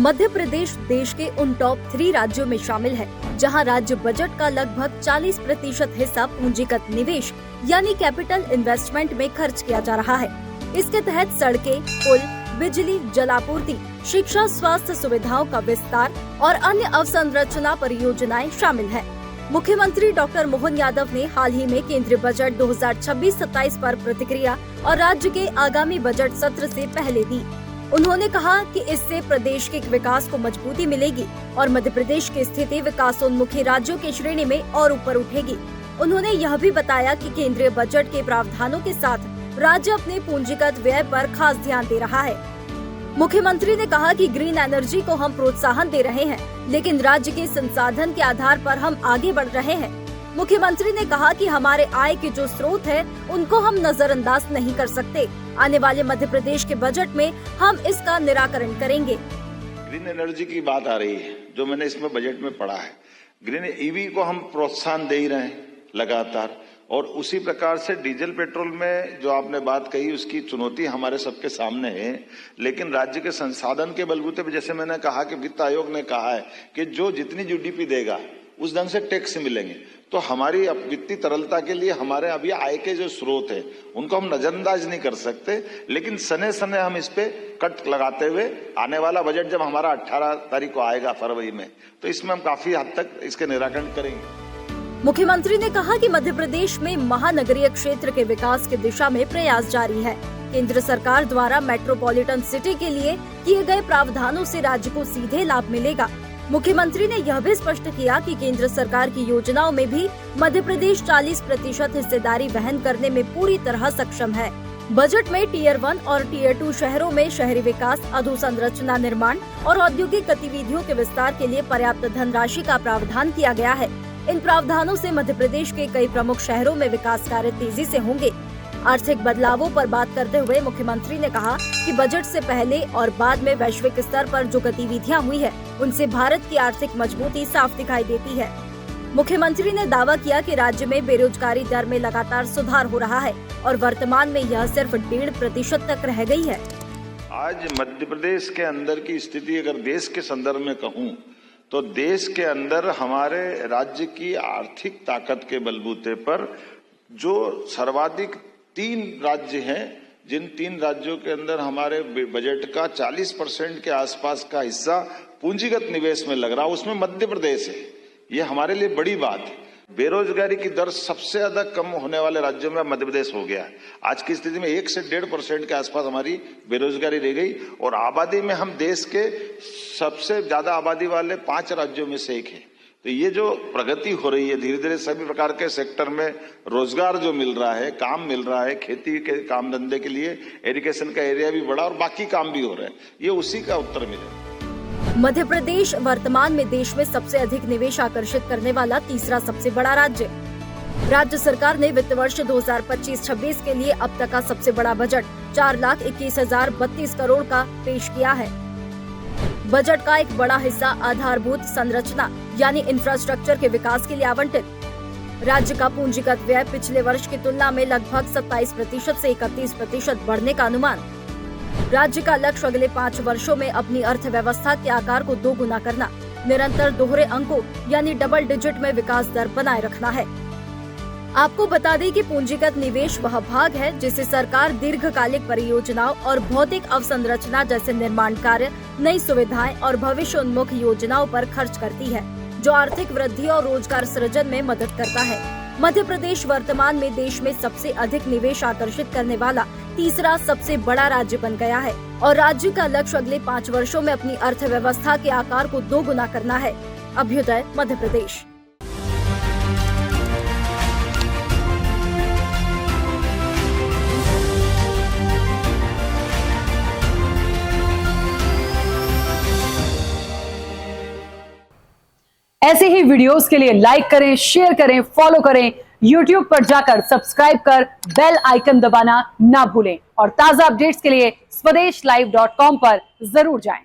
मध्य प्रदेश देश के उन टॉप 3 राज्यों में शामिल है जहां राज्य बजट का लगभग 40% हिस्सा पूंजीगत निवेश यानी कैपिटल इन्वेस्टमेंट में खर्च किया जा रहा है। इसके तहत सड़कें, पुल, बिजली, जलापूर्ति, शिक्षा, स्वास्थ्य सुविधाओं का विस्तार और अन्य अवसंरचना परियोजनाएं शामिल हैं। मुख्यमंत्री डॉक्टर मोहन यादव ने हाल ही में केंद्रीय बजट 2026-27 पर प्रतिक्रिया और राज्य के आगामी बजट सत्र से पहले दी। उन्होंने कहा कि इससे प्रदेश के विकास को मजबूती मिलेगी और मध्य प्रदेश की स्थिति विकासोन्मुखी राज्यों की श्रेणी में और ऊपर उठेगी। उन्होंने यह भी बताया कि केंद्रीय बजट के प्रावधानों के साथ राज्य अपने पूंजीगत व्यय पर खास ध्यान दे रहा है। मुख्यमंत्री ने कहा कि ग्रीन एनर्जी को हम प्रोत्साहन दे रहे हैं, लेकिन राज्य के संसाधन के आधार पर हम आगे बढ़ रहे हैं। मुख्यमंत्री ने कहा कि हमारे आय के जो स्रोत है उनको हम नजरअंदाज नहीं कर सकते। आने वाले मध्य प्रदेश के बजट में हम इसका निराकरण करेंगे। ग्रीन एनर्जी की बात आ रही है, जो मैंने इसमें बजट में पढ़ा है। ग्रीन ईवी को हम प्रोत्साहन दे ही रहे हैं लगातार, और उसी प्रकार से डीजल पेट्रोल में जो आपने बात कही उसकी चुनौती हमारे सबके सामने है। लेकिन राज्य के संसाधन के बलबूते पे, जैसे मैंने कहा कि वित्त आयोग ने कहा है कि जो जितनी जीडीपी देगा उस ढंग से टैक्स मिलेंगे, तो हमारी वित्तीय तरलता के लिए हमारे अभी आय के जो स्रोत है उनको हम नजरअंदाज नहीं कर सकते। लेकिन सने सने हम इस पे कट लगाते हुए आने वाला बजट जब हमारा 18 तारीख को आएगा फरवरी में, तो इसमें हम काफी हद तक इसके निराकरण करेंगे। मुख्यमंत्री ने कहा कि मध्य प्रदेश में महानगरीय क्षेत्र के विकास की दिशा में प्रयास जारी है। केंद्र सरकार द्वारा मेट्रोपॉलिटन सिटी के लिए किए गए प्रावधानों से राज्य को सीधे लाभ मिलेगा। मुख्यमंत्री ने यह भी स्पष्ट किया कि केंद्र सरकार की योजनाओं में भी मध्य प्रदेश 40% हिस्सेदारी वहन करने में पूरी तरह सक्षम है। बजट में टीयर 1 और टीयर 2 शहरों में शहरी विकास, अधोसंरचना निर्माण और औद्योगिक गतिविधियों के विस्तार के लिए पर्याप्त धनराशि का प्रावधान किया गया है। इन प्रावधानों से मध्य प्रदेश के कई प्रमुख शहरों में विकास कार्य तेजी से होंगे। आर्थिक बदलावों पर बात करते हुए मुख्यमंत्री ने कहा कि बजट से पहले और बाद में वैश्विक स्तर पर जो गतिविधियां हुई है उनसे भारत की आर्थिक मजबूती साफ दिखाई देती है। मुख्यमंत्री ने दावा किया कि राज्य में बेरोजगारी दर में लगातार सुधार हो रहा है और वर्तमान में यह सिर्फ 1.5% तक रह गई है। आज मध्य प्रदेश के अंदर की स्थिति अगर देश के संदर्भ में कहूँ तो देश के अंदर हमारे राज्य की आर्थिक ताकत के बलबूते पर जो सर्वाधिक 3 राज्य हैं, जिन 3 राज्यों के अंदर हमारे बजट का 40% के आसपास का हिस्सा पूंजीगत निवेश में लग रहा है, उसमें मध्य प्रदेश है। ये हमारे लिए बड़ी बात है। बेरोजगारी की दर सबसे ज्यादा कम होने वाले राज्यों में मध्य प्रदेश हो गया। आज की स्थिति में 1 से 1.5% के आसपास हमारी बेरोजगारी रह गई, और आबादी में हम देश के सबसे ज्यादा आबादी वाले 5 राज्यों में से एक है। तो ये जो प्रगति हो रही है, धीरे धीरे सभी प्रकार के सेक्टर में रोजगार जो मिल रहा है, काम मिल रहा है, खेती के काम धंधे के लिए एजुकेशन का एरिया भी बढ़ा और बाकी काम भी हो रहे हैं, ये उसी का उत्तर मिले। मध्य प्रदेश वर्तमान में देश में सबसे अधिक निवेश आकर्षित करने वाला तीसरा सबसे बड़ा राज्य। राज्य सरकार ने वित्त वर्ष 2025-26 के लिए अब तक का सबसे बड़ा बजट 4,21,032 करोड़ का पेश किया है। बजट का एक बड़ा हिस्सा आधारभूत संरचना यानी इंफ्रास्ट्रक्चर के विकास के लिए आवंटित। राज्य का पूंजीगत व्यय पिछले वर्ष की तुलना में लगभग 27% से 31% बढ़ने का अनुमान। राज्य का लक्ष्य अगले 5 वर्षों में अपनी अर्थव्यवस्था के आकार को 2 गुना करना, निरंतर दोहरे अंकों यानी डबल डिजिट में विकास दर बनाए रखना है। आपको बता दें कि पूंजीगत निवेश वह भाग है जिसे सरकार दीर्घकालिक परियोजनाओं और भौतिक अवसंरचना जैसे निर्माण कार्य, नई सुविधाएं और भविष्योन्मुख योजनाओं पर खर्च करती है, जो आर्थिक वृद्धि और रोजगार सृजन में मदद करता है। मध्य प्रदेश वर्तमान में देश में सबसे अधिक निवेश आकर्षित करने वाला तीसरा सबसे बड़ा राज्य बन गया है और राज्य का लक्ष्य अगले 5 वर्षों में अपनी अर्थव्यवस्था के आकार को 2 गुना करना है। अभ्युदय मध्य प्रदेश। ऐसे ही वीडियोस के लिए लाइक करें, शेयर करें, फॉलो करें। YouTube पर जाकर सब्सक्राइब कर बेल आइकन दबाना ना भूलें और ताजा अपडेट्स के लिए swedeshlive.com पर जरूर जाएं।